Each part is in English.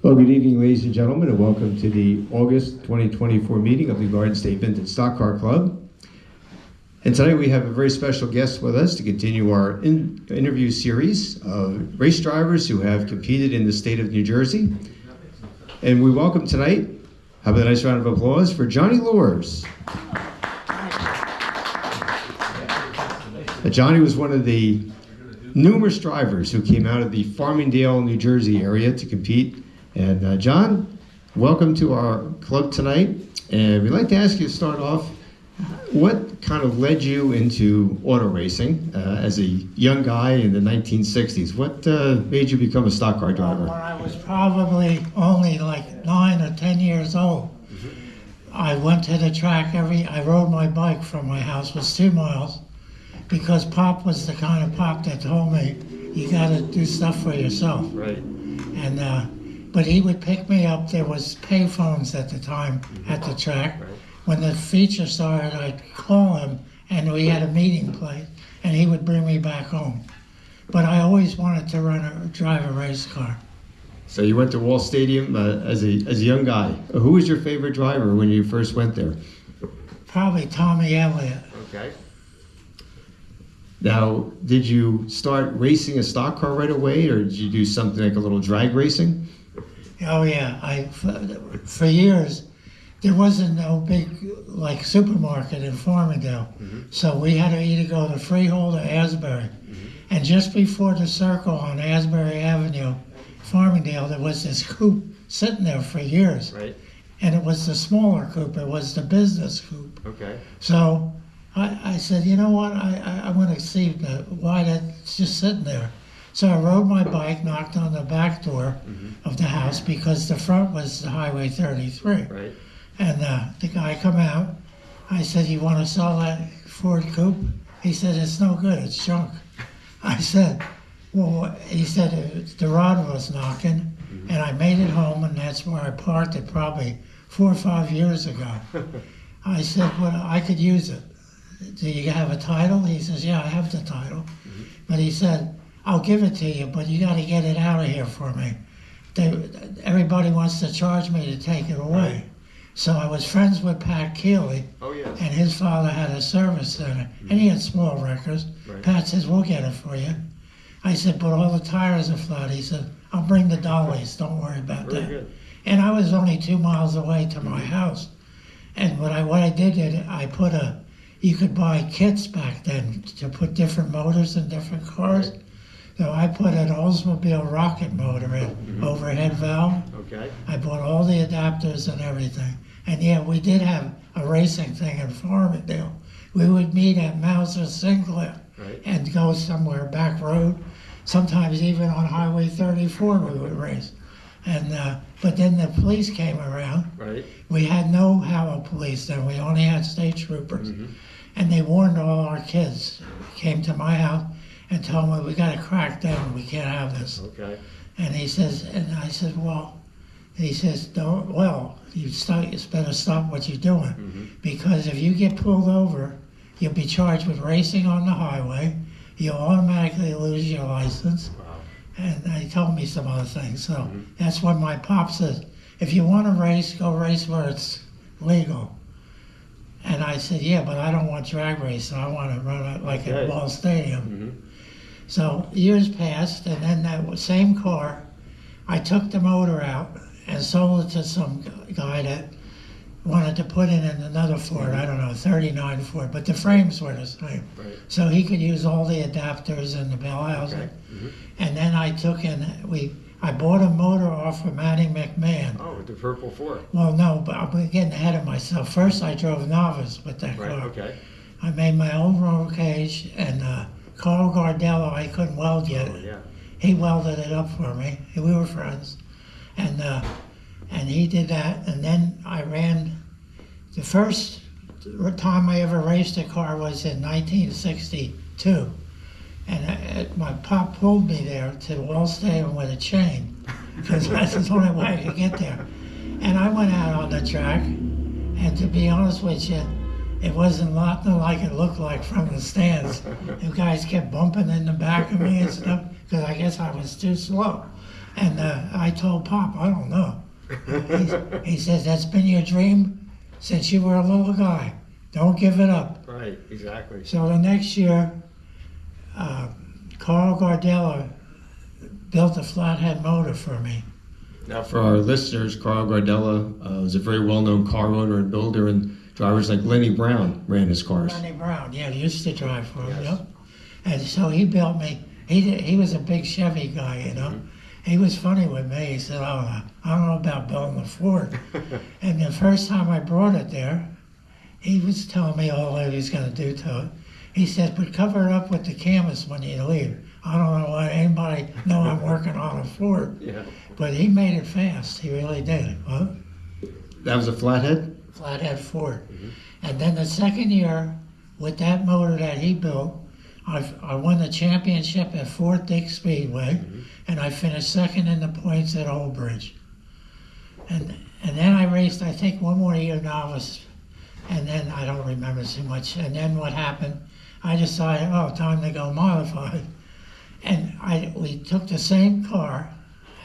Well, good evening, ladies and gentlemen, and welcome to the August 2024 meeting of the Garden State Vintage Stock Car Club. And tonight we have a very special guest with us to continue our interview series of race drivers who have competed in the state of New Jersey. And we welcome tonight, have a nice round of applause for Johnny Luhrs. Johnny was one of the numerous drivers who came out of the Farmingdale, New Jersey area to compete. And John, welcome to our club tonight. And we'd like to ask you to start off, what kind of led you into auto racing as a young guy in the 1960s? What made you become a stock car driver? When I was probably only like 9 or 10 years old, I went to the track I rode my bike from my house, it was 2 miles, because Pop was the kind of Pop that told me, you gotta do stuff for yourself. Right. And but he would pick me up. There was pay phones at the time at the track. Right. When the feature started, I'd call him, and we had a meeting place, and he would bring me back home. But I always wanted to drive a race car. So you went to Wall Stadium as a young guy. Who was your favorite driver when you first went there? Probably Tommy Elliott. Okay. Now, did you start racing a stock car right away, or did you do something like a little drag racing? Oh yeah, for years there wasn't no big like supermarket in Farmingdale, so we had to either go to Freehold or Asbury. And just before the circle on Asbury Avenue, Farmingdale, there was this coupe sitting there for years. Right. And it was the smaller coupe, it was the business coupe. Okay. So I said, you know what, I want to see why that's just sitting there. So I rode my bike, knocked on the back door of the house because the front was the Highway 33. Right. And the guy come out. I said, you want to sell that Ford Coupe? He said, it's no good, it's junk. I said, well, he said, the rod was knocking, and I made it home, and that's where I parked it probably 4 or 5 years ago. I said, well, I could use it. Do you have a title? He says, yeah, I have the title. But he said, I'll give it to you, but you got to get it out of here for me. Everybody wants to charge me to take it away. Right. So I was friends with Pat Keeley, and his father had a service center, and he had small wreckers. Right. Pat says, we'll get it for you. I said, but all the tires are flat. He said, I'll bring the dollies, don't worry about that. Good. And I was only 2 miles away to my house. And what I did, I put you could buy kits back then to put different motors in different cars. Right. So I put an Oldsmobile rocket motor in, overhead valve. Okay. I bought all the adapters and everything. And yeah, we did have a racing thing in Farmingdale. We would meet at Mauser Sinclair and go somewhere back road. Sometimes even on Highway 34 we would race. And but then the police came around. Right. We had no Howell police then. We only had state troopers. And they warned all our kids. Came to my house and told me, we got to crack down, we can't have this. Okay. And he says, and I said, well, he says, you better stop what you're doing. Because if you get pulled over, you'll be charged with racing on the highway, you'll automatically lose your license. Wow. And he told me some other things. So that's when my pop says, if you want to race, go race where it's legal. And I said, yeah, but I don't want drag racing. I want to run it like at Wall Stadium. So years passed, and then that same car, I took the motor out and sold it to some guy that wanted to put in another Ford, I don't know, 39 Ford, but the frames were the same. Right. So he could use all the adapters and the bell housing. Okay. And then I I bought a motor off of Matty McMahon. Oh, the purple Ford. Well, no, but I'm getting ahead of myself. First, I drove novice with that car. Okay. I made my own roll cage, and Carl Gardello, I couldn't weld yet. Oh, yeah. He welded it up for me. We were friends. And he did that, and then I ran. The first time I ever raced a car was in 1962. And my pop pulled me there to Wall Stadium with a chain, because that's the only way I could get there. And I went out on the track, and to be honest with you, it wasn't nothing like it looked like from the stands. The guys kept bumping in the back of me and stuff, because I guess I was too slow. And I told Pop, I don't know. He says, that's been your dream since you were a little guy. Don't give it up. Right, exactly. So the next year, Carl Gardella built a flathead motor for me. Now, for our listeners, Carl Gardella was a very well-known car owner and builder, and drivers like Lenny Brown ran his cars. Lenny Brown, yeah, he used to drive for him, Yes. yep. And so he built me, he was a big Chevy guy, you know. He was funny with me. He said, oh, I don't know about building a Ford. And the first time I brought it there, he was telling me all he was going to do to it. He said, but cover it up with the canvas when you leave. I don't know why anybody know I'm working on a Ford. Yeah. But he made it fast. He really did. Well, That was a flathead? flathead Ford. And then the second year, with that motor that he built, I won the championship at Fort Dick Speedway, and I finished second in the points at Old Bridge. And then I raced, I think, one more year novice, and then I don't remember too much. And then what happened, I decided, oh, time to go modified. And we took the same car,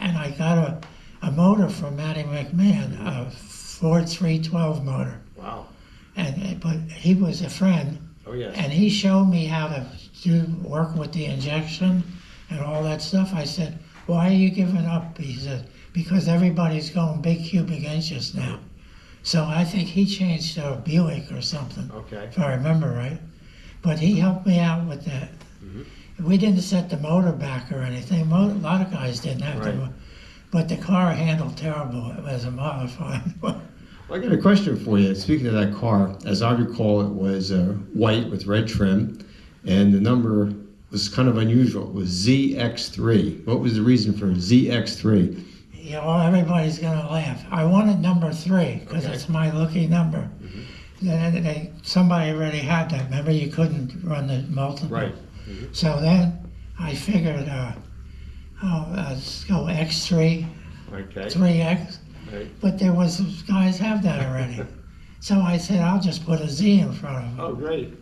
and I got a motor from Matty McMahon, a Ford 312 motor. Wow. But he was a friend, Oh, yes. and he showed me how to work with the injection and all that stuff. I said, why are you giving up? He said, because everybody's going big cubic inches now. So I think he changed to a Buick or something, Okay. if I remember right. But he helped me out with that. We didn't set the motor back or anything. A lot of guys didn't have Right. to. But the car handled terrible as a modified. Well, I got a question for you. Speaking of that car, as I recall, it was white with red trim, and the number was kind of unusual. It was ZX3. What was the reason for ZX3? You know, everybody's gonna laugh. I wanted number 3 because Okay. it's my lucky number. Somebody already had that. Remember, you couldn't run the multiple. Right. So then I figured, let's go X3, Okay. 3X. Right. But there was guys have that already. So I said, I'll just put a Z in front of it. Oh, great.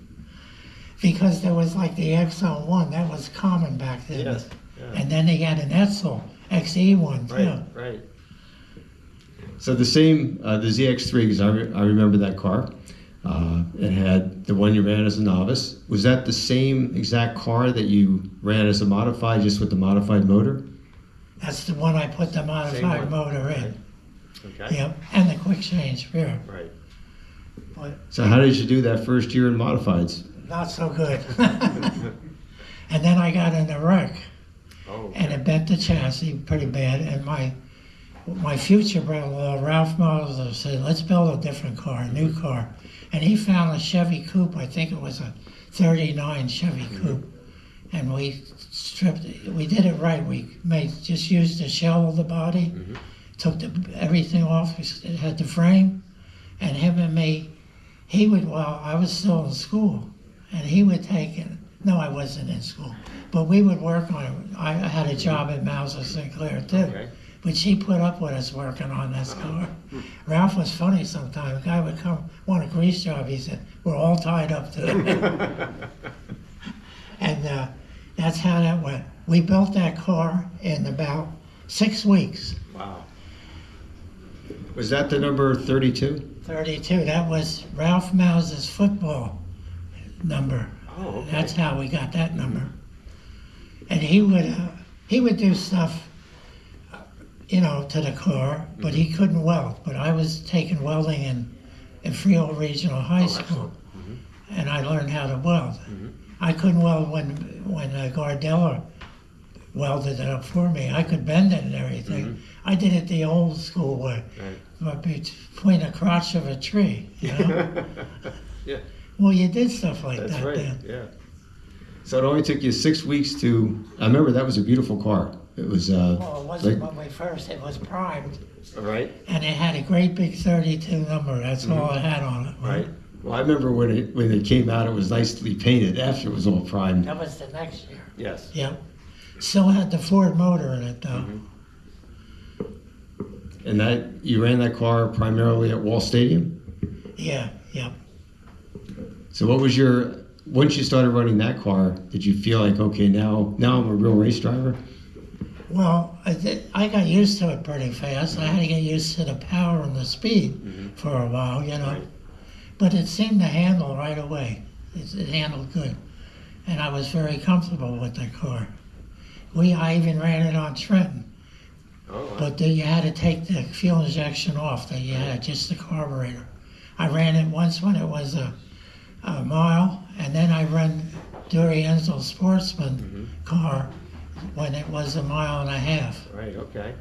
Because there was like the XL1, that was common back then. Yes. Yeah. And then they had an Edsel XE1 too. Right. Right. So the same, the ZX3, because I remember that car. It had the one you ran as a novice. Was that the same exact car that you ran as a modified, just with the modified motor? That's the one I put the Same modified one. motor in. Okay. Yep, and the quick change rear. Right. But So how did you do that first year in modifieds? not so good. And then I got in a wreck, Oh. and it bent the chassis pretty bad. And my future brother-in-law, Ralph Mosler, said, let's build a different car, a new car. And he found a Chevy Coupe, I think it was a 39 Chevy Coupe. And we stripped it, we did it right. We just used the shell of the body, took everything off. It had the frame, and him and me, I was still in school, and he would take it. No, I wasn't in school, but we would work on it. I had a job at Mauser Sinclair too. Okay. But she put up with us working on this car. Ralph was funny sometimes. A guy would come, want a grease job. He said, we're all tied up today. And that's how that went. We built that car in about 6 weeks. Wow. Was that the number 32? 32. That was Ralph Mauser's football number. Oh, okay. That's how we got that number. And he would do stuff, to the car, but he couldn't weld. But I was taking welding in Freehold Regional High School, and I learned how to weld. I couldn't weld when Gardella welded it up for me. I could bend it and everything. I did it the old school way, but between the crotch of a tree, Yeah. Well, you did stuff like That's that right. then. Yeah. So it only took you 6 weeks to. I remember that was a beautiful car. It was. Well, it wasn't like- when we first, it was primed, All right. and it had a great big 32 number. That's all it had on it. Right. Well, I remember when it came out, it was nicely painted. After it was all primed. That was the next year. Yes. Yep. Still had the Ford motor in it, though. And that you ran that car primarily at Wall Stadium. Yeah, yep. So what was once you started running that car, did you feel like, okay, now I'm a real race driver? Well, I got used to it pretty fast. I had to get used to the power and the speed for a while, you know. Right. But it seemed to handle right away. It handled good. And I was very comfortable with that car. I even ran it on Trenton. Oh, wow. But you had to take the fuel injection off. That you had just the carburetor. I ran it once when it was a mile, and then I ran Durienzo Sportsman car when it was a mile and a half. Right, okay.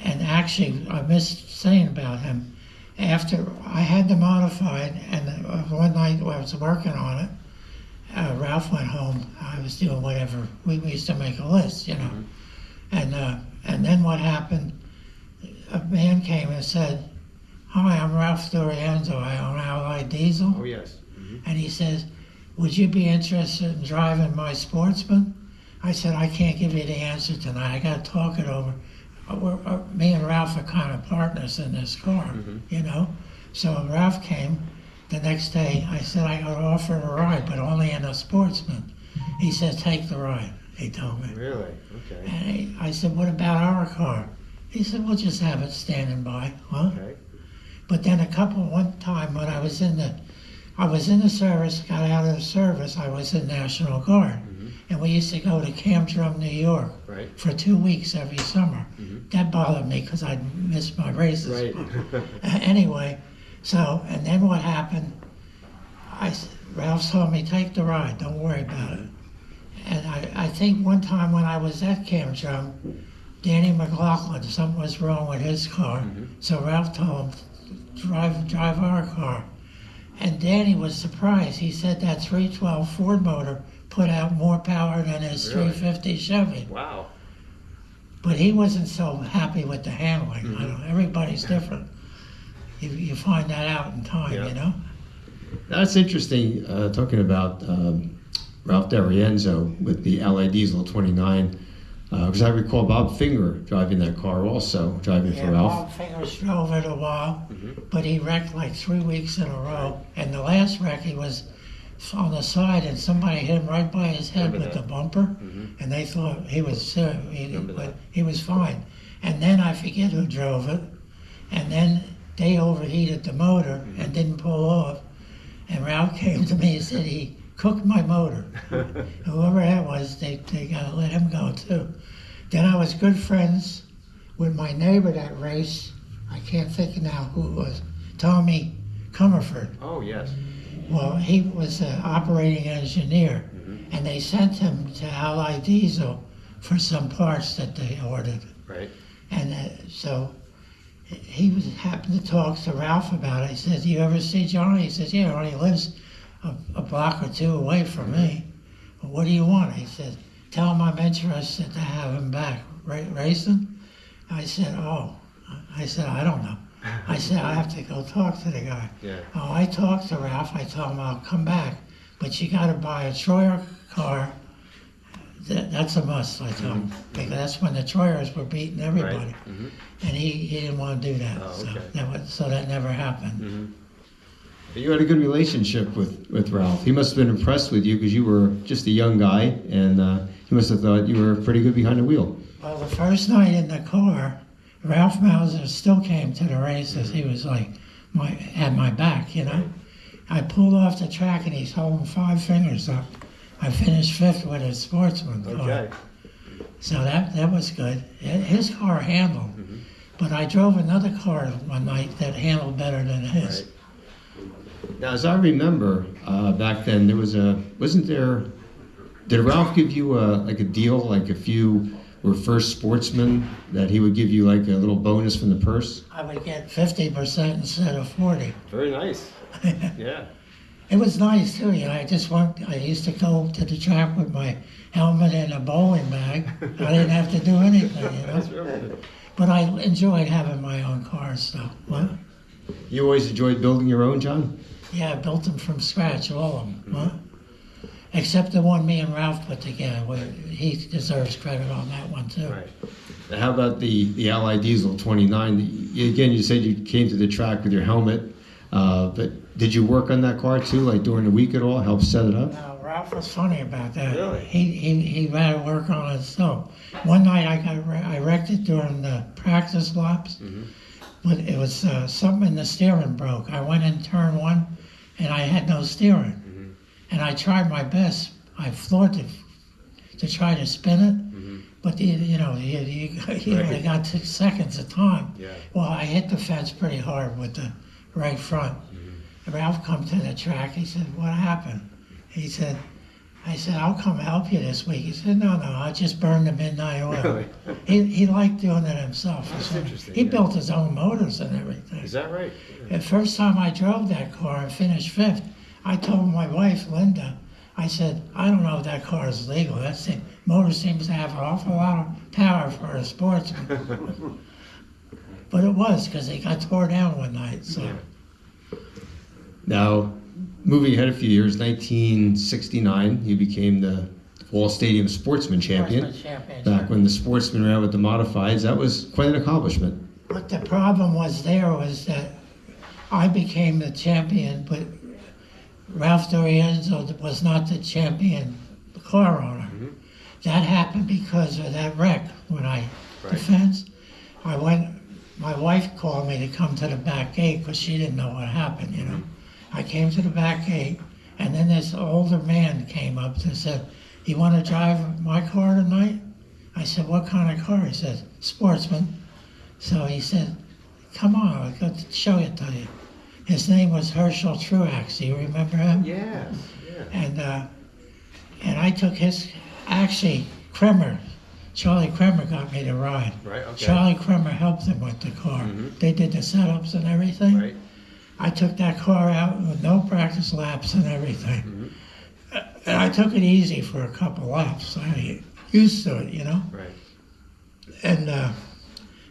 And actually, I missed saying about him. After I had the modified, and one night I was working on it, Ralph went home. I was doing whatever. We used to make a list, you know. And then what happened? A man came and said, "Hi, I'm Ralph Durienzo. I own Allied Diesel." Oh, yes. And he says, "Would you be interested in driving my Sportsman?" I said, "I can't give you the answer tonight. I got to talk it over. Me and Ralph are kind of partners in this car, you know." So when Ralph came the next day, I said I got offered a ride, but only in a Sportsman. He said, "Take the ride," he told me. Really? Okay. And I said, "What about our car?" He said, "We'll just have it standing by." Huh? Okay. But then one time when I was in the service, got out of the service, I was in National Guard. And we used to go to Camp Drum, New York Right. for 2 weeks every summer. That bothered me because I'd missed my races. Right. Anyway, and then what happened, Ralph told me, "Take the ride, don't worry about it." And I think one time when I was at Camp Drum, Danny McLaughlin, something was wrong with his car. So Ralph told him, drive our car. And Danny was surprised. He said that 312 Ford motor put out more power than his Really? 350 Chevy. Wow. But he wasn't so happy with the handling. I don't know, everybody's different. You find that out in time, Yeah. you know? That's interesting, talking about Ralph Durienzo with the Allied Diesel 29, because I recall Bob Finger driving that car also, driving for Ralph. Bob Fingers drove it a while, but he wrecked like 3 weeks in a row. And the last wreck, he was on the side and somebody hit him right by his head Remember with that. the bumper, and they thought he was sick, Remember but that. he was fine. And then I forget who drove it, and then they overheated the motor and didn't pull off. And Ralph came to me and said he cooked my motor. Whoever that was, they got to let him go too. Then I was good friends with my neighbor that raced. I can't think now who it was. Tommy Comerford. Oh, yes. Well, he was an operating engineer, and they sent him to Allied Diesel for some parts that they ordered. Right. And so he happened to talk to Ralph about it. He said, "Do you ever see Johnny?" He says, "Yeah, he lives a block or two away from me. Well, what do you want?" He said, "Tell him I'm interested to have him back racing." I said, "Oh." I said, "I don't know." I said, "I have to go talk to the guy." Yeah. Oh, I talked to Ralph. I told him I'll come back, but you got to buy a Troyer car. That's a must, I told him, because that's when the Troyers were beating everybody. Right. And he didn't want to do that. Oh, So okay. so that never happened. You had a good relationship with Ralph. He must have been impressed with you because you were just a young guy, and he must have thought you were pretty good behind the wheel. Well, the first night in the car, Ralph Mauser still came to the races. He was like, had my back, you know. I pulled off the track and he's holding 5 fingers up. I finished 5th with a Sportsman car. Okay. So that was good. His car handled, but I drove another car one night that handled better than his. Right. Now, as I remember, back then did Ralph give you like a deal, like if you were first sportsman, that he would give you like a little bonus from the purse? I would get 50% instead of 40. Very nice. Yeah. It was nice too, you know. I used to go to the track with my helmet and a bowling bag. I didn't have to do anything, you know. That's really good. But I enjoyed having my own cars, though. What? You always enjoyed building your own, John? Yeah, I built them from scratch, all of them. What? Except the one me and Ralph put together. He deserves credit on that one too. Right. Now, how about the Allied Diesel 29? Again, you said you came to the track with your helmet, but did you work on that car too, like during the week at all, help set it up? Now, Ralph was funny about that. Really? He had to work on it. So one night I wrecked it during the practice laps, but it was something in the steering broke. I went in turn one, and I had no steering, and I tried my best. I floored to try to spin it, but you only got 6 seconds of time. Yeah. Well, I hit the fence pretty hard with the right front. Ralph come to the track. He said, "What happened?" I said, "I'll come help you this week." He said, No, I just burned the midnight oil. Really? He liked doing it himself. That's interesting, He yeah. built his own motors and everything. Is that right? The first time I drove that car and finished fifth, I told my wife, Linda, I said, "I don't know if that car is legal. Motor seems to have an awful lot of power for a sportsman." But it was, because he got tore down one night. So. Yeah. Now, moving ahead a few years, 1969, you became the Wall Stadium Sportsman Champion. Sportsman championship. Back when the Sportsman ran with the modifieds, that was quite an accomplishment. But the problem was that I became the champion, but Ralph D'Orienzo was not the champion car owner. That happened because of that wreck when I defense. My wife called me to come to the back gate because she didn't know what happened, you know. I came to the back gate, and then this older man came up and said, "You want to drive my car tonight?" I said, "What kind of car?" He said, "Sportsman." So he said, "Come on, I'll go show it to you." His name was Herschel Truax. Do you remember him? Yes. Yeah. And I took actually, Charlie Kremer got me to ride. Right. Okay. Charlie Kremer helped him with the car. They did the setups and everything. Right. I took that car out with no practice laps and everything. And I took it easy for a couple laps. I got used to it, you know. Right. And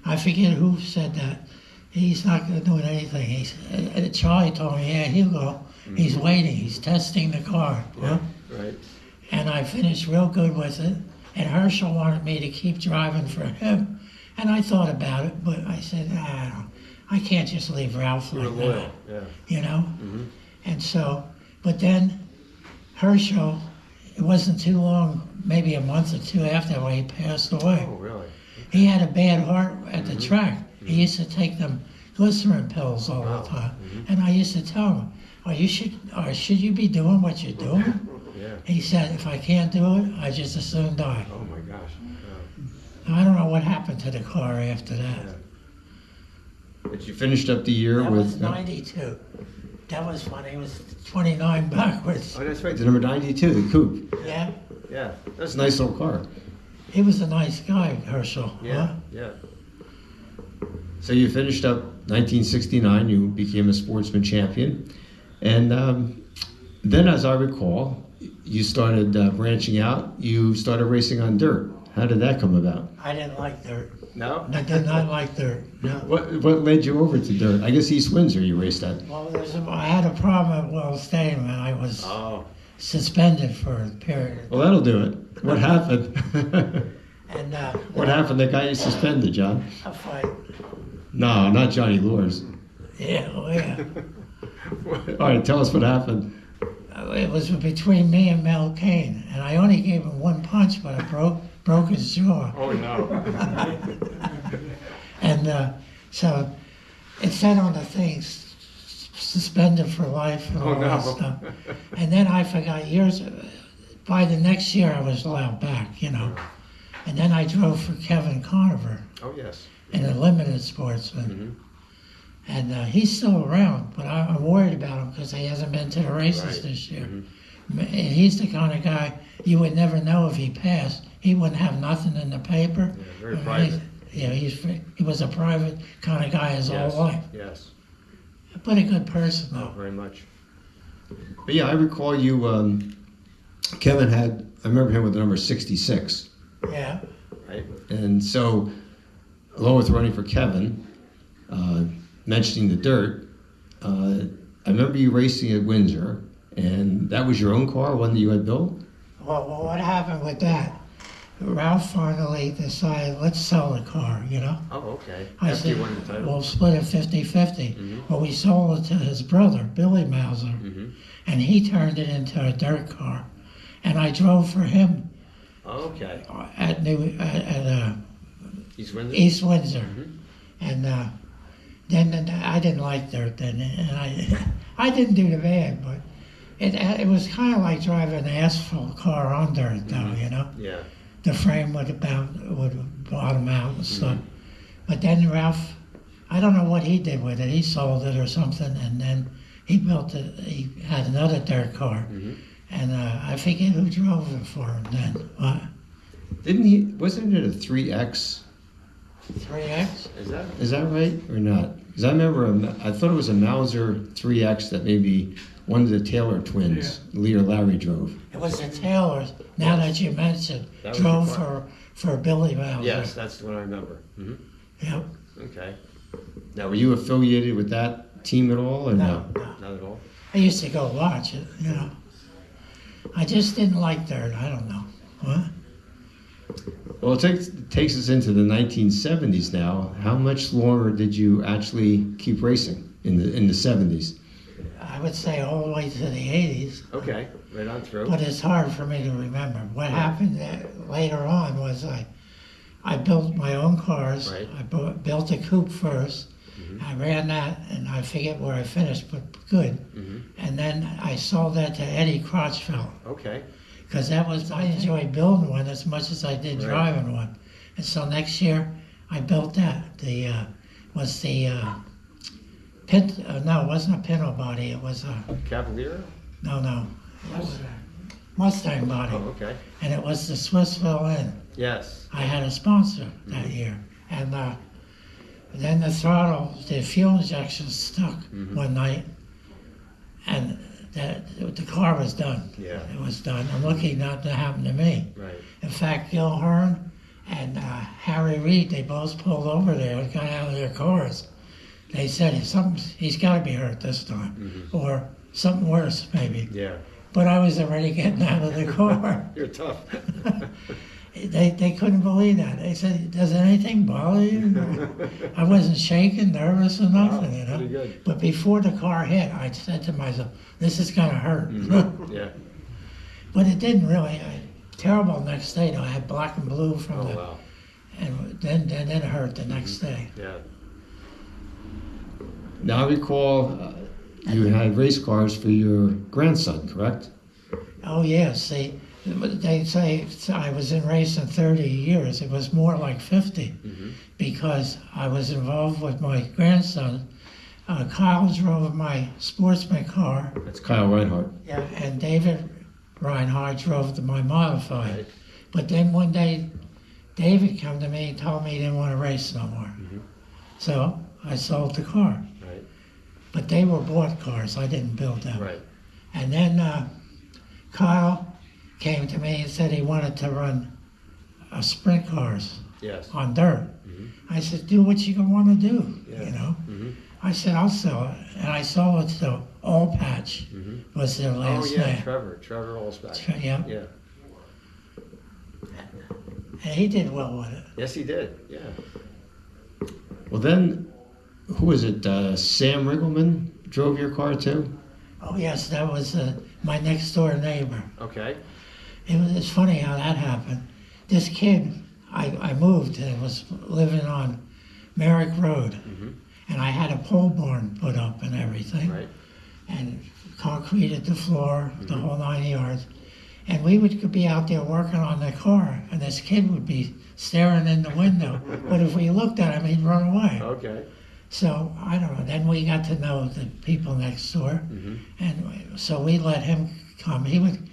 I forget who said that. He's not going to do anything. Charlie told me, "Yeah, he'll go. He's waiting. He's testing the car." Yeah. Huh? Right. And I finished real good with it. And Herschel wanted me to keep driving for him. And I thought about it, but I said, I can't just leave Ralph You were like loyal. that, Yeah. you know? And so, but then Herschel, it wasn't too long, maybe a month or two after that, when he passed away. Oh, really? He had a bad heart at the track. He used to take them glycerin pills all the time. And I used to tell him, should you be doing what you're doing? Yeah. He said, "If I can't do it, I just as soon die." Oh my gosh. I don't know what happened to the car after that. Yeah. But you finished up the year That with was 92. That was funny. It was 29 backwards. Oh, that's right, the number 92, the coupe. Yeah. Yeah. That's a nice little car. He was a nice guy, Herschel. Yeah. Huh? Yeah. So you finished up 1969, you became a Sportsman Champion. And then, as I recall, you started branching out. You started racing on dirt. How did that come about? I didn't like dirt. No. I did not like dirt. No. What led you over to dirt? I guess East Windsor you raced at. Well, I had a problem at Wells Stadium, and I was Oh. suspended for a period. Well, that'll do it. What happened? And What happened that got you suspended, John? a fight. No, not Johnny Luhrs. Yeah, oh yeah. All right, tell us what happened. It was between me and Mel Kane, and I only gave him one punch, but I broke his jaw. Oh no. And so it said on the thing, suspended for life and all that stuff. And then I forgot by the next year I was allowed back, you know. And then I drove for Kevin Conover Oh yes. in a limited sportsman. And he's still around, but I'm worried about him because he hasn't been to the races Right. this year. And he's the kind of guy you would never know if he passed. He wouldn't have nothing in the paper. Yeah, very I mean, private. He was a private kind of guy his Yes. whole life. Yes. But a good person, Oh, though. very much. But yeah, I recall you, Kevin I remember him with the number 66. Yeah. Right. And so, along with running for Kevin, mentioning the dirt, I remember you racing at Windsor, and that was your own car, one that you had built? Well, what happened with that? Ralph finally decided, let's sell the car, you know? Oh, okay. I After you said, won the title. we'll split it 50-50. But we sold it to his brother, Billy Mauser, and he turned it into a dirt car. and I drove for him Okay. at East Windsor? East Windsor. Mhm. And then I didn't like dirt then, and I didn't do the bad, but it was kind of like driving an asphalt car on dirt, though, you know. Yeah. The frame would bottom out and stuff. But then Ralph, I don't know what he did with it. He sold it or something, and then he built it. He had another dirt car, and I forget who drove it for him then. What? Didn't he? Wasn't it a 3X? 3X? Is that right or not? Because I remember, I thought it was a Mauser 3X that maybe one of the Taylor twins, Lee or Larry, drove. It was the Taylors. Now that you mentioned, That was drove your car. for Billy Mauser. Yes, that's what I remember. Yep. Okay. Now, were you affiliated with that team at all, or no? No. Not at all? I used to go watch it, you know. I just didn't like dirt. I don't know. What? Well, it takes us into the 1970s now. How much longer did you actually keep racing in the 70s? I would say all the way to the 80s, Okay, right on through. but it's hard for me to remember. What happened later on was I built my own cars. Right. I built a coupe first. I ran that, and I forget where I finished, but good. And then I sold that to Eddie Crotchfeld, Okay. because I enjoyed building one as much as I did Right. driving one. And so next year I built that. No, it wasn't a Pinto body. It was a Cavalier? no. It was a Mustang body, Oh, okay. and it was the Swissville Inn. Yes. I had a sponsor that year, and then the fuel injection stuck one night, and the car was done. Yeah. It was done. I'm lucky not to happen to me. Right. In fact, Gil Hearn and Harry Reid, they both pulled over there and got out of their cars. They said he's got to be hurt this time, or something worse maybe. Yeah. But I was already getting out of the car. You're tough. They couldn't believe that. They said, "Does anything bother you?" I wasn't shaking, nervous, or nothing, you know. Pretty good. But before the car hit, I said to myself, "This is gonna hurt." Yeah. But it didn't really. Terrible next day though. I had black and blue from Oh, wow. and then it hurt the next day. Yeah. Now, I recall you had race cars for your grandson, correct? Oh yes, they say I was in racing 30 years. It was more like 50 because I was involved with my grandson. Kyle drove my sportsman car. That's Kyle Reinhardt. Yeah, and David Reinhardt drove my modified. Right. But then one day, David came to me and told me he didn't want to race no more. So I sold the car. Right. But they were bought cars. I didn't build them. Right. And then Kyle came to me and said he wanted to run sprint cars Yes. on dirt. I said, do what you want to do, Yeah. you know. I said, I'll sell it. And I sold it to All Patch was their Oh, last yeah, name. Trevor Olsbeck. Yeah. Yeah. And he did well with it. Yes, he did. Yeah. Well, then, who was it? Sam Riggleman drove your car too? Oh, yes, that was my next door neighbor. Okay. It's funny how that happened. This kid, I moved and was living on Merrick Road. And I had a pole barn put up and everything. Right. And concreted the floor, the whole 9 yards. And we would be out there working on the car, and this kid would be staring in the window. But if we looked at him, he'd run away. Okay. So, I don't know, then we got to know the people next door. And so we let him come. He would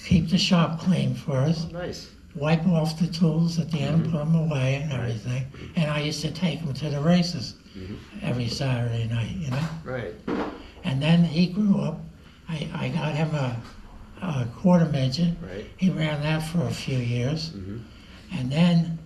keep the shop clean for us, Nice. wipe off the tools at the end, put them away and everything. And I used to take him to the races every Saturday night, you know. Right. And then he grew up. I got him a quarter midget. Right. He ran that for a few years. And then,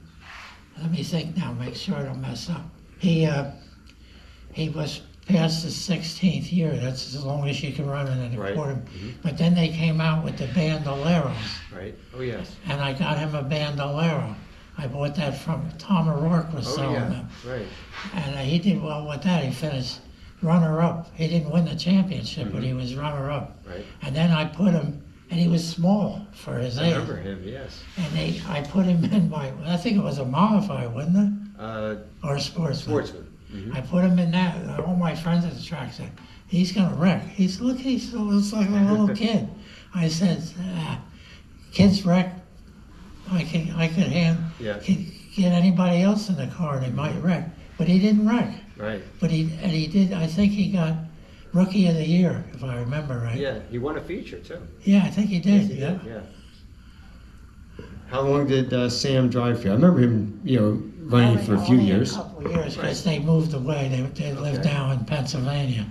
let me think now, make sure I don't mess up. He was past the 16th year. That's as long as you can run it in a Right. quarter. But then they came out with the bandoleros. Right. Oh, yes. And I got him a bandolero. I bought that from Tom O'Rourke was Oh, selling yeah. them. Right. And he did well with that. He finished runner-up. He didn't win the championship, but he was runner-up. Right. And then I put him and he was small for his I age. remember him, yes. And I put him in my, I think it was a modified, wasn't it? Or a sportsman. Sportsman. Mhm. I put him in that, and all my friends at the track said, he's gonna wreck. He still looks like a little kid. I said, kids wreck. I could Yeah. get anybody else in the car and they might wreck. But he didn't wreck. Right. But he did, I think he got Rookie of the Year, if I remember right. Yeah, he won a feature too. Yeah, I think he did, Yes, he yeah. did, yeah. How long did Sam drive for you? I remember him, running for a few Only years. a couple of years, because they moved away. They lived Okay. down in Pennsylvania.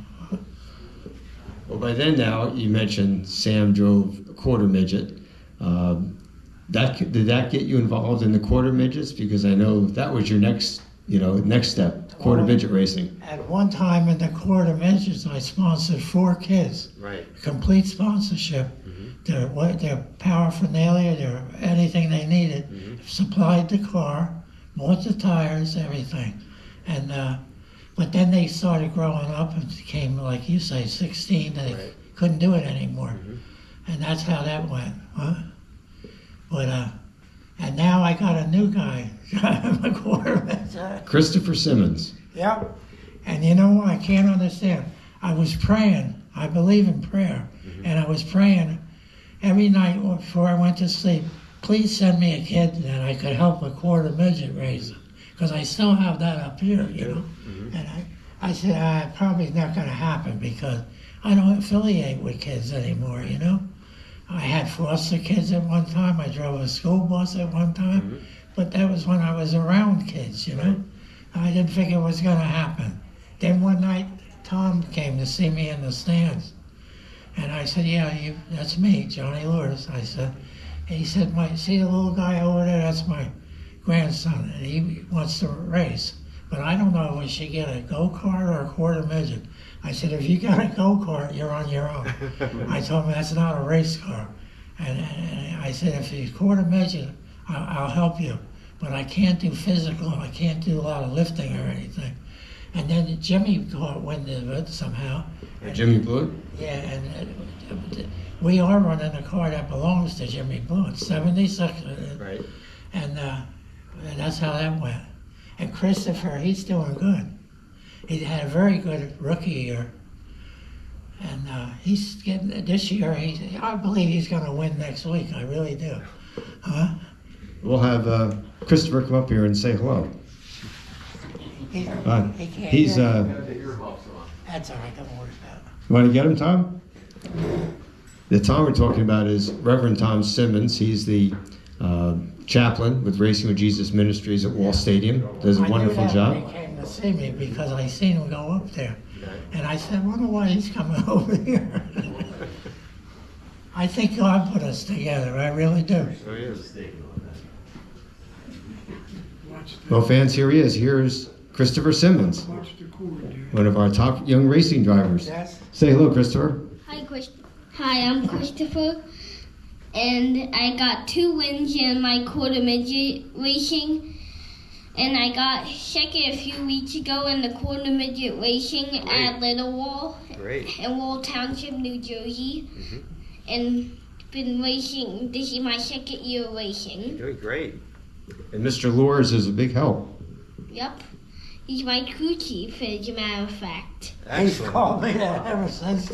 Well, by then now, you mentioned Sam drove a quarter midget. Did that get you involved in the quarter midgets? Because I know that was your next step, quarter midget racing. At one time in the quarter midgets, I sponsored 4 kids. Right. Complete sponsorship. Their paraphernalia, their anything they needed, supplied the car, bought the tires, everything. And but then they started growing up and became, like you say, 16. They Right. couldn't do it anymore, and that's how that went. Huh? But and now I got a new guy driving my quarter midget. Christopher Simmons. Yep. And you know what? I can't understand. I was praying. I believe in prayer. And I was praying every night before I went to sleep, please send me a kid that I could help a quarter midget racer. Because I still have that up here, you know. And I said, probably not going to happen because I don't affiliate with kids anymore, you know. I had foster kids at one time. I drove a school bus at one time. But that was when I was around kids, you know. I didn't think it was going to happen. Then one night, Tom came to see me in the stands. And I said, yeah, that's me, Johnny Luhrs. I said, and he said, see the little guy over there? That's my grandson, and he wants to race. But I don't know if we should get a go-kart or a quarter midget. I said, if you got a go-kart, you're on your own. I told him that's not a race car. And I said, if he's quarter midget, I'll help you. But I can't do physical, I can't do a lot of lifting or anything. And then Jimmy caught wind of it somehow. Jimmy Blewett? Yeah, and we are running a car that belongs to Jimmy Blewett, 76. Right. And that's how that went. And Christopher, he's doing good. He had a very good rookie year. And he's getting, this year, I believe he's going to win next week. I really do. Huh? We'll have Christopher come up here and say hello. He can't He's, hear. you That's all right, don't worry about it. want to get him, Tom? The Tom we're talking about is Reverend Tom Simmons. He's the chaplain with Racing with Jesus Ministries at Wall Stadium. Does a wonderful I knew that job. when he came to see me because I seen him go up there. Okay. And I said, I wonder why he's coming over here. I think God put us together, I really do. So he is. Well, fans, here he is. Here's Christopher Simmons, one of our top young racing drivers. Yes. Say hello, Christopher. Hi, I'm Christopher, and I got 2 wins in my quarter midget racing, and I got second a few weeks ago in the quarter midget racing at Little Wall Great. in Wall Township, New Jersey, and been racing. This is my 2nd year racing. Doing great. And Mr. Luhrs is a big help. Yep, he's my crew chief, as a matter of fact. He's Excellent. called me that ever since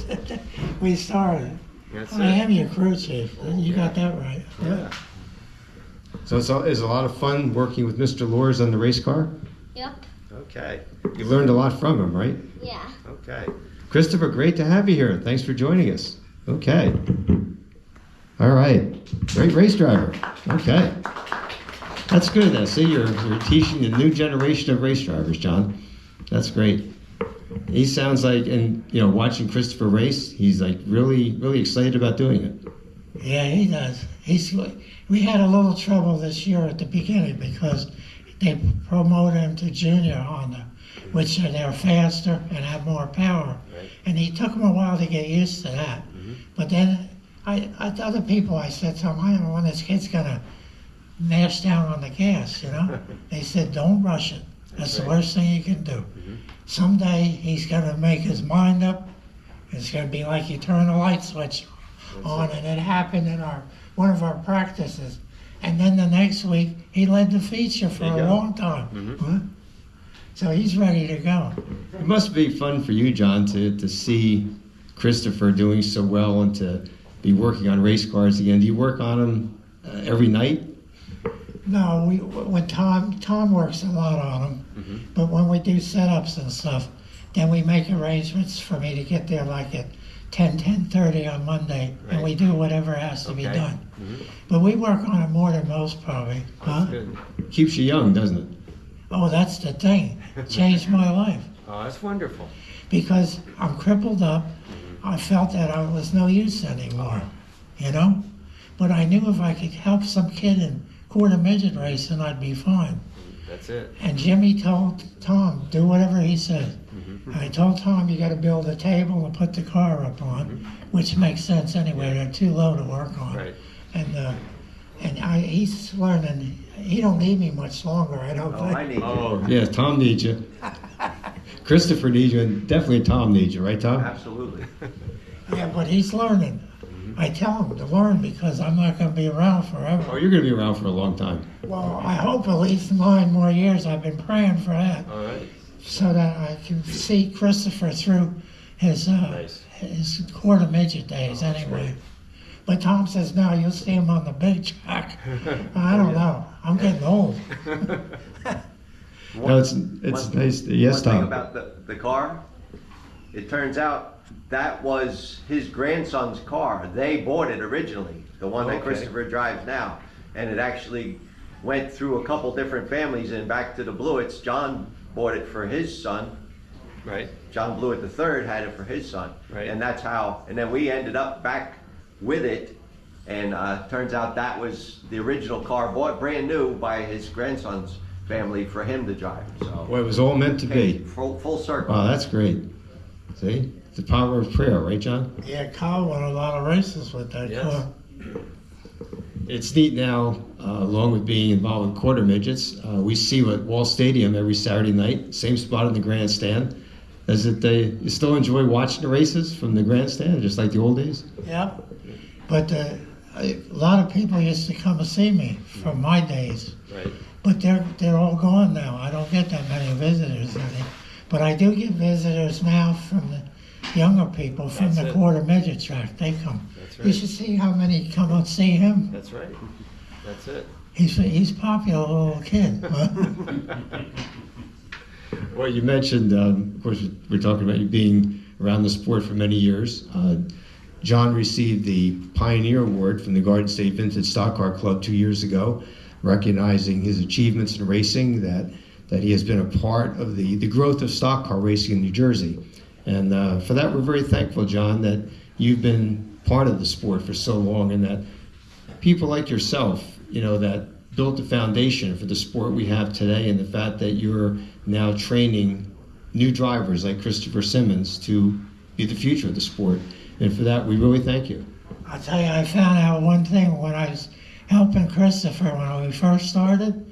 we started. That's I it. am your crew chief, you got that right. Yeah. So it's a lot of fun working with Mr. Luhrs on the race car. Yep, Okay. You learned a lot from him, right? yeah. Okay. Christopher, great to have you here. Thanks for joining us. Okay. All right. Great race driver. Okay. That's good. I see you're teaching the new generation of race drivers, John. That's great. He sounds like, and watching Christopher race, he's like really, really excited about doing it. Yeah, he does. We had a little trouble this year at the beginning because they promoted him to junior Honda, which they're faster and have more power. Right. And he took him a while to get used to that. But then I to other people, I said to them, I don't know when this kid's gonna mash down on the gas, They said, don't rush it. That's the right. worst thing you can do. Someday he's gonna make his mind up. It's gonna be like you turn a light switch on, and it happened in one of our practices. And then the next week, he led the feature for There you a go. long time. Mm-hmm. Huh? So he's ready to go. It must be fun for you, John, to see Christopher doing so well and to be working on race cars again. Do you work on them every night? No, when Tom works a lot on them, Mm-hmm. but when we do setups and stuff, then we make arrangements for me to get there like at 10:30 on Monday, and Right. we do whatever has to be Okay. done. Mm-hmm. But we work on it more than most probably. Huh? That's good. Keeps you young, doesn't it? Oh, that's the thing. Changed my life. Oh, that's wonderful. Because I'm crippled up. I felt that I was no use anymore, you know? But I knew if I could help some kid in quarter midget racing, I'd be fine. That's it. And Jimmy told Tom, do whatever he said. I told Tom, you gotta build a table and put the car up on, which makes sense anyway, they're too low to work on. Right. And he's learning, he don't need me much longer, I don't Oh, think. I need you. Oh, yeah, Tom needs you. Christopher needs you, and definitely Tom needs you, right, Tom? Absolutely. Yeah, but he's learning. I tell him to learn because I'm not gonna be around Oh, forever. you're going to be around for a long time. Well, I hope at least 9 more years, I've been praying for that, All right. so that I can see Christopher through his Nice. his quarter midget days Oh, that's anyway. great. But Tom says, no, you'll see him on the big track. I don't know, I'm getting old. No, it's One- nice. Yes, One thing Tom. about the car, it turns out that was his grandson's car. They bought it originally, the one that Okay. Christopher drives now. And it actually went through a couple different families and back to the Blewitts. John bought it for his son. Right. John Blewett III had it for his son. Right. And that's how, and then we ended up back with it. And turns out that was the original car bought brand new by his grandson's family for him to drive. So Well, it was all meant to be. full circle. Wow, that's great. See? The power of prayer, right, John? Yeah, Kyle won a lot of races with that Yes. car. It's neat now, along with being involved in quarter midgets, we see you at Wall Stadium every Saturday night, same spot in the grandstand. You still enjoy watching the races from the grandstand, just like the old days? Yep. But a lot of people used to come and see me from my days. Right. But they're all gone now. I don't get that many visitors any. But I do get visitors now from the younger people from That's the it. quarter midget track. They come. That's You right. should see how many come and see him. That's right. That's it. He's popular little kid. Well, you mentioned, of course, we're talking about you being around the sport for many years. John received the Pioneer Award from the Garden State Vintage Stock Car Club 2 years ago, recognizing his achievements in racing, that he has been a part of the growth of stock car racing in New Jersey. And for that, we're very thankful, John, that you've been part of the sport for so long, and that people like yourself, that built the foundation for the sport we have today, and the fact that you're now training new drivers like Christopher Simmons to be the future of the sport. And for that, we really thank you. I'll tell you, I found out one thing when I was helping Christopher when we first started.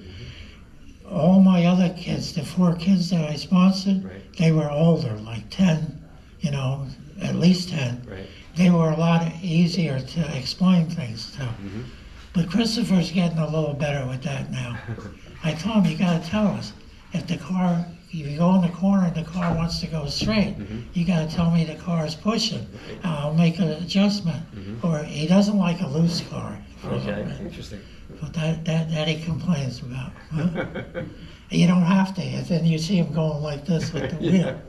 All my other kids, the 4 kids that I sponsored, Right. they were older, like 10, at least 10. Right. They were a lot easier to explain things to. Mm-hmm. But Christopher's getting a little better with that now. I told him, you gotta tell us, if you go in the corner and the car wants to go straight, you gotta tell me the car is pushing. I'll make an adjustment. Or he doesn't like a loose car. Okay. Interesting. But that he complains about. Huh? You don't have to, and then you see him going like this with the wheel.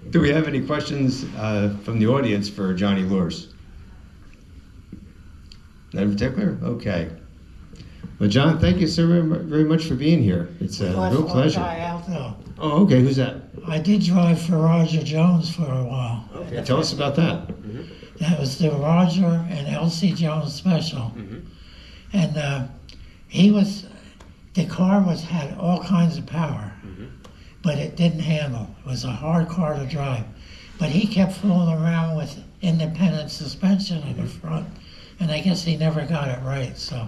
Do we have any questions from the audience for Johnny Luhrs? None in particular? Okay. Well, John, thank you so very much for being here. It's a Left real one pleasure. guy out though. Oh, okay. Who's that? I did drive for Roger Jones for a while. Okay. Tell us about that. That was the Roger and L.C. Jones special. And the car had all kinds of power, but it didn't handle. It was a hard car to drive. But he kept fooling around with independent suspension in the front, and I guess he never got it right. So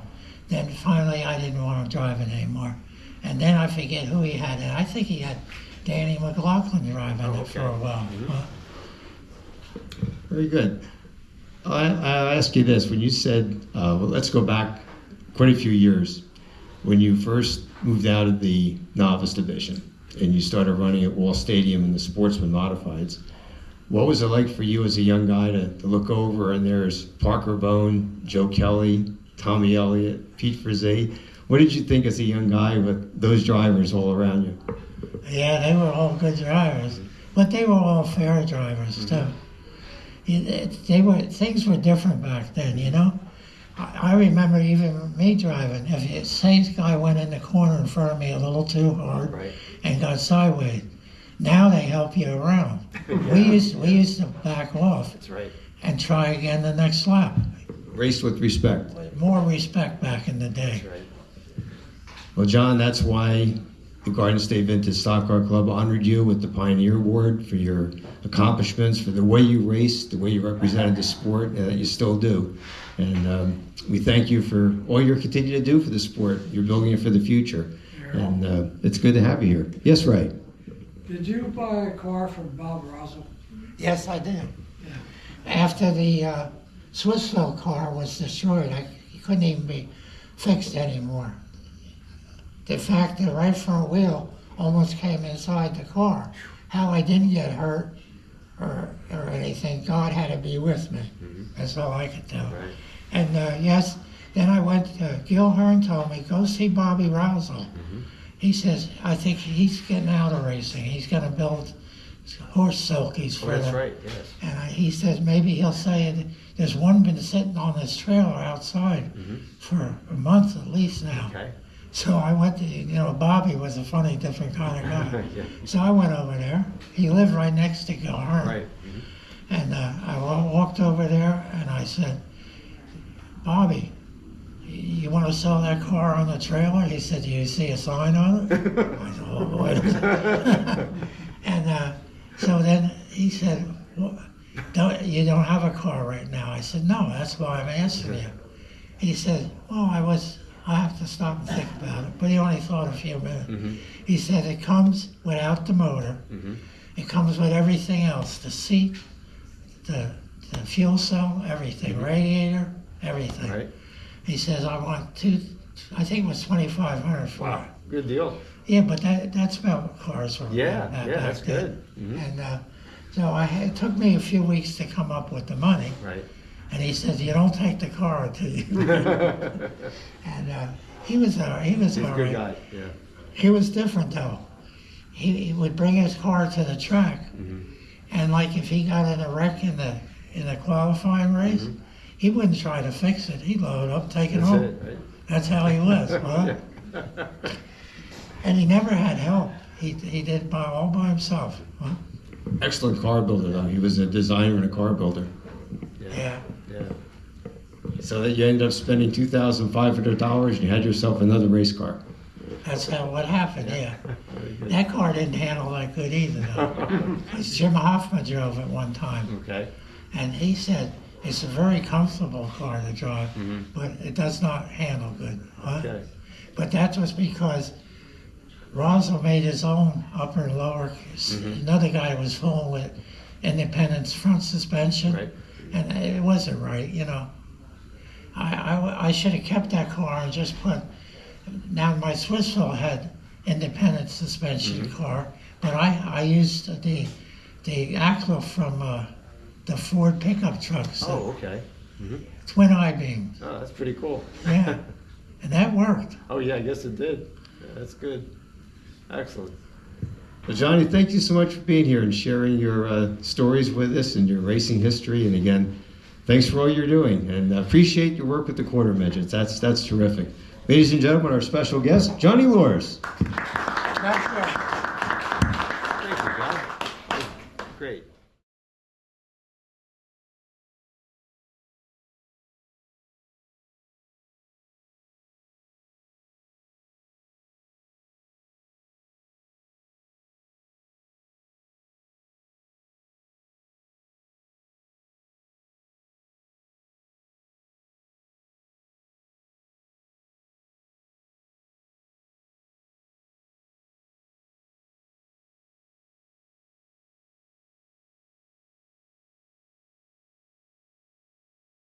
then finally I didn't want to drive it anymore. And then I forget who he had. And I think he had Danny McLaughlin driving it for a while. Very good. I'll ask you this. When you said, well, let's go back quite a few years, when you first moved out of the novice division and you started running at Wall Stadium in the sportsman modifieds, what was it like for you as a young guy to look over and there's Parker Bone, Joe Kelly, Tommy Elliott, Pete Frazee? What did you think as a young guy with those drivers all around you? Yeah, they were all good drivers, but they were all fair drivers too. Things were different back then, you know. I remember even me driving. If you say this guy went in the corner in front of me a little too hard Right. and got sideways, now they help you around. We used to back off That's right. and try again the next lap. Raced with respect. More respect back in the day. That's right. Well, John, that's why the Garden State Vintage Stock Car Club honored you with the Pioneer Award for your accomplishments, for the way you raced, the way you represented the sport, and that you still do. And we thank you for all you're continuing to do for the sport. You're building it for the future. And it's good to have you here. Yes, Ray. Did you buy a car from Bob Rossel? Yes, I did. After the Swissville car was destroyed, it couldn't even be fixed anymore. The fact the right front wheel almost came inside the car. How I didn't get hurt or anything, God had to be with me. That's all I could tell. Right. And yes, then I went, Gil Hearn told me, go see Bobby Rousel. He says, I think he's getting out of racing. He's going to build horse sulkies for Oh, that's them. right, yes. And he says maybe he'll say there's one been sitting on this trailer outside for a month at least now. Okay. So I went to, Bobby was a funny, different kind of guy. Yeah. So I went over there. He lived right next to Gil Hearn. Right. And I walked over there and I said, Bobby, you want to sell that car on the trailer? He said, do you see a sign on it? I said, oh boy. And so then he said, well, you don't have a car right now. I said, no, that's why I'm asking you. He said, well, I have to stop and think about it. But he only thought a few minutes. He said, it comes without the motor. It comes with everything else, the seat, the fuel cell, everything, radiator, everything. Right. He says, I want I think it was $2,500 for it. Wow. Good deal. Yeah, but that's about what cars were. Yeah. back Yeah. That's then. good. And so it took me a few weeks to come up with the money. Right. And he says, you don't take the car until you. And he was all He's a right. good guy. Yeah. He was different though. He would bring his car to the track, and like if he got in a wreck in the qualifying race, he wouldn't try to fix it. He'd load up, take it That's home. it. Right. That's how he was. Huh? And he never had help. He did it all by himself. Huh? Excellent car builder, though. He was a designer and a car builder. Yeah. Yeah. So that you ended up spending $2,500 and you had yourself another race car. That's what happened, yeah. Very good. That car didn't handle that good either, though. 'Cause Jim Hoffman drove it one time, Okay. and he said it's a very comfortable car to drive, but it does not handle good. Huh? Okay. But that was because Roswell made his own upper and lower. Another guy was full with independent front suspension, Right. and it wasn't right, I should have kept that car and just put. Now my Swissville had independent suspension car, but I used the Acla from the Ford pickup trucks, Oh, okay. twin I-beam. Oh, that's pretty cool. Yeah, and that worked. Oh, yeah, I guess it did. Yeah, that's good. Excellent. Well, Johnny, thank you so much for being here and sharing your stories with us and your racing history. And again, thanks for all you're doing, and appreciate your work with the quarter midgets. That's terrific. Ladies and gentlemen, our special guest, Johnny Luhrs. Thank you, John. Great.